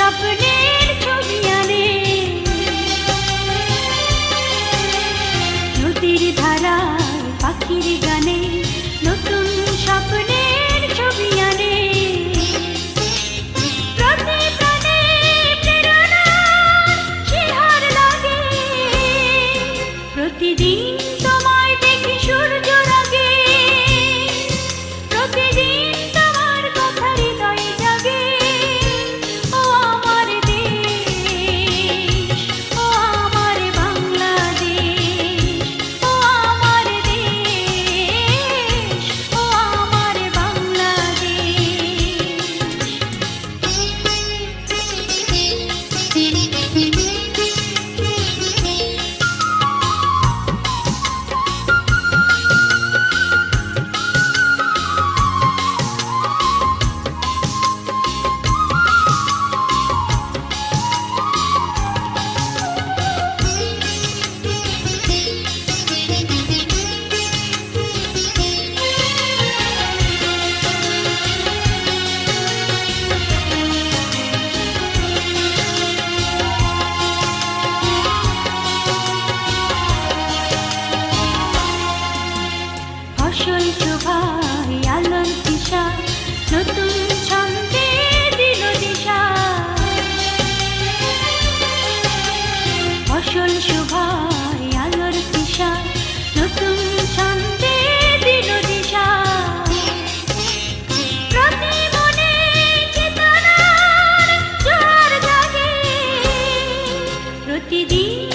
স্বপ্নের ছবি আনে নদীর ধারায় পাখির গানে নতুন স্বপ্নের ছবি আনে প্রতি প্রাণে প্রেরণা শিহর লাগে প্রতিদিন তোমায় দেখি সূর্য লাগে প্রতিদিন তোমার কথা হৃদয়ে জাগে ও আমার দেশ ও আমার বাংলাদেশ ও আমার দেশ ও আমার ফসল শোভায় আলোর দিশা নতুন ছন্দে দিল দিশা ফসল শোভায় আলোর দিশা নতুন ছন্দে দিল দিশা প্রতি মনে চেতনার জোয়ার জাগে প্রতিদিন